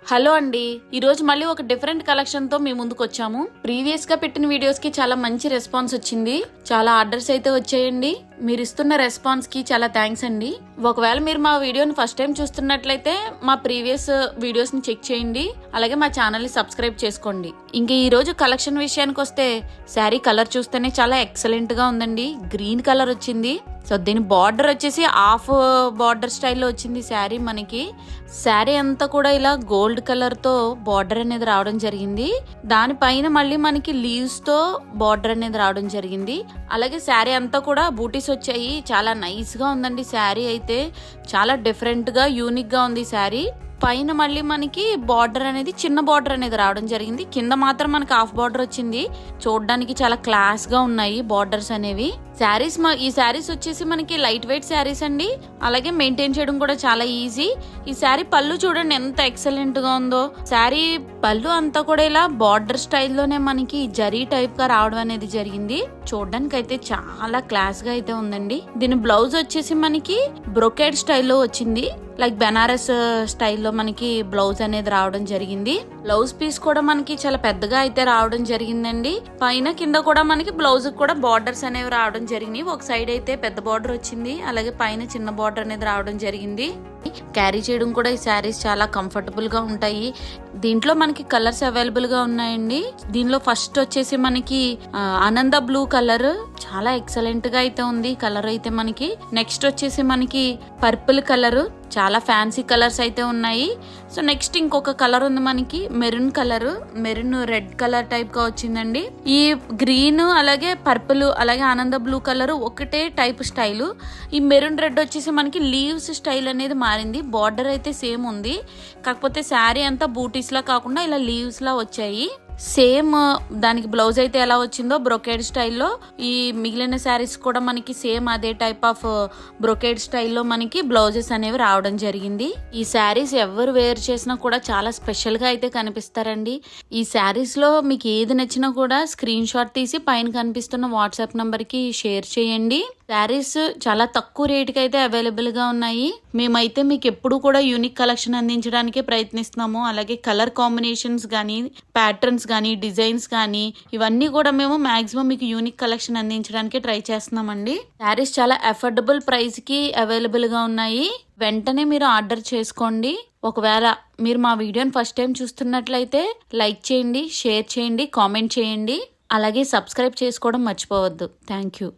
Hello అండి, ఈరోజు మళ్ళీ ఒక డిఫరెంట్ కలెక్షన్ తో మీ ముందుకు వచ్చాము. ప్రీవియస్ గా పెట్టిన వీడియోస్ కి చాలా మంచి రెస్పాన్స్ వచ్చింది. చాలా ఆర్డర్స్ అయితే వచ్చాయండి. మీరు ఇస్తున్న రెస్పాన్స్ కి చాలా థ్యాంక్స్ అండి. ఒకవేళ మీరు మా వీడియోని ఫస్ట్ టైం చూస్తున్నట్లయితే మా ప్రీవియస్ వీడియోస్ ని చెక్ చేయండి. అలాగే మా ఛానల్ ని సబ్స్క్రైబ్ చేసుకోండి. ఇంకా ఈ రోజు కలెక్షన్ విషయానికి వస్తే శారీ కలర్ చూస్తేనే చాలా ఎక్సలెంట్ గా ఉందండి. గ్రీన్ కలర్ వచ్చింది. సో దీని బార్డర్ వచ్చేసి హాఫ్ బార్డర్ స్టైల్లో వచ్చింది శారీ. మనకి శారీ అంతా కూడా ఇలా గోల్డ్ కలర్ తో బార్డర్ అనేది రావడం జరిగింది. దానిపైన మళ్ళీ మనకి లీవ్స్ తో బార్డర్ అనేది రావడం జరిగింది. అలాగే శారీ అంతా కూడా బూటీస్ వచ్చాయి. చాలా నైస్ గా ఉందండి. శారీ అయితే చాలా డిఫరెంట్ గా యూనిక్ గా ఉంది శారీ. పైన మళ్ళీ మనకి బార్డర్ అనేది చిన్న బార్డర్ అనేది రావడం జరిగింది. కింద మాత్రం మనకి హాఫ్ బార్డర్ వచ్చింది. చూడడానికి చాలా క్లాస్ గా ఉన్నాయి బార్డర్స్ అనేవి. శారీస్ ఈ శారీస్ వచ్చేసి మనకి లైట్ వెయిట్ శారీస్ అండి. అలాగే మెయింటైన్ చేయడం కూడా చాలా ఈజీ. ఈ శారీ పళ్ళు చూడండి ఎంత ఎక్సలెంట్ గా ఉందో. శారీ పళ్ళు అంతా కూడా ఇలా బార్డర్ స్టైల్లోనే మనకి జరీ టైప్ గా రావడం అనేది జరిగింది. చూడడానికి అయితే చాలా క్లాస్ గా అయితే ఉందండి. దీని బ్లౌజ్ వచ్చేసి మనకి బ్రొకేడ్ స్టైల్లో వచ్చింది. లైక్ బెనారస్ స్టైల్లో మనకి బ్లౌజ్ అనేది రావడం జరిగింది. బ్లౌజ్ పీస్ కూడా మనకి చాలా పెద్దగా అయితే రావడం జరిగిందండి. పైన కింద కూడా మనకి బ్లౌజ్ కూడా బార్డర్స్ అనేవి రావడం జరిగినాయి. ఒక సైడ్ అయితే పెద్ద బార్డర్ వచ్చింది. అలాగే పైన చిన్న బార్డర్ అనేది రావడం జరిగింది. క్యారీ చేయడం కూడా ఈ శారీస్ చాలా కంఫర్టబుల్ గా ఉంటాయి. దీంట్లో మనకి కలర్స్ అవైలబుల్ గా ఉన్నాయండి. దీనిలో ఫస్ట్ వచ్చేసి మనకి ఆనంద బ్లూ కలర్ చాలా ఎక్సలెంట్ గా అయితే ఉంది. కలర్ అయితే మనకి నెక్స్ట్ వచ్చేసి మనకి పర్పుల్ కలర్, చాలా ఫ్యాన్సీ కలర్స్ అయితే ఉన్నాయి. సో నెక్స్ట్ ఇంకొక కలర్ ఉంది మనకి maroon colour, maroon red colour type గా వచ్చిందండి. ఈ గ్రీన్ అలాగే పర్పుల్ అలాగే ఆనంద బ్లూ కలర్ ఒకటే టైప్ స్టైల్. ఈ మెరూన్ రెడ్ వచ్చేసి మనకి లీవ్స్ స్టైల్ అనేది మారింది. బార్డర్ అయితే సేమ్ ఉంది, కాకపోతే శారీ అంతా బూటీస్ లా కాకుండా ఇలా లీవ్స్ లా వచ్చాయి. సేమ్ దానికి బ్లౌజ్ అయితే ఎలా వచ్చిందో బ్రొకేడ్ స్టైల్లో ఈ మిగిలిన శారీస్ కూడా మనకి సేమ్ అదే టైప్ ఆఫ్ బ్రొకేడ్ స్టైల్లో మనకి బ్లౌజెస్ అనేవి రావడం జరిగింది. ఈ శారీస్ ఎవరు వేర్ చేసినా కూడా చాలా స్పెషల్ గా అయితే కనిపిస్తారండి. ఈ శారీస్ లో మీకు ఏది నచ్చినా కూడా స్క్రీన్ షాట్ తీసి పైన కనిపిస్తున్న వాట్సాప్ నంబర్ కి షేర్ చేయండి. శారీస్ చాలా తక్కువ రేటుకి అయితే అవైలబుల్ గా ఉన్నాయి. మేమైతే మీకు ఎప్పుడు కూడా యూనిక్ కలెక్షన్ అందించడానికి ప్రయత్నిస్తున్నాము. అలాగే కలర్ కాంబినేషన్స్ కానీ, ప్యాటర్న్స్ కానీ, డిజైన్స్ కానీ ఇవన్నీ కూడా మేము మాక్సిమం మీకు యూనిక్ కలెక్షన్ అందించడానికి ట్రై చేస్తున్నామండి. శారీస్ చాలా అఫోర్డబుల్ ప్రైస్ కి అవైలబుల్ గా ఉన్నాయి. వెంటనే మీరు ఆర్డర్ చేసుకోండి. ఒకవేళ మీరు మా వీడియోని ఫస్ట్ టైం చూస్తున్నట్లయితే లైక్ చేయండి, షేర్ చేయండి, కామెంట్ చేయండి. అలాగే సబ్స్క్రైబ్ చేసుకోవడం మర్చిపోవద్దు. Thank you.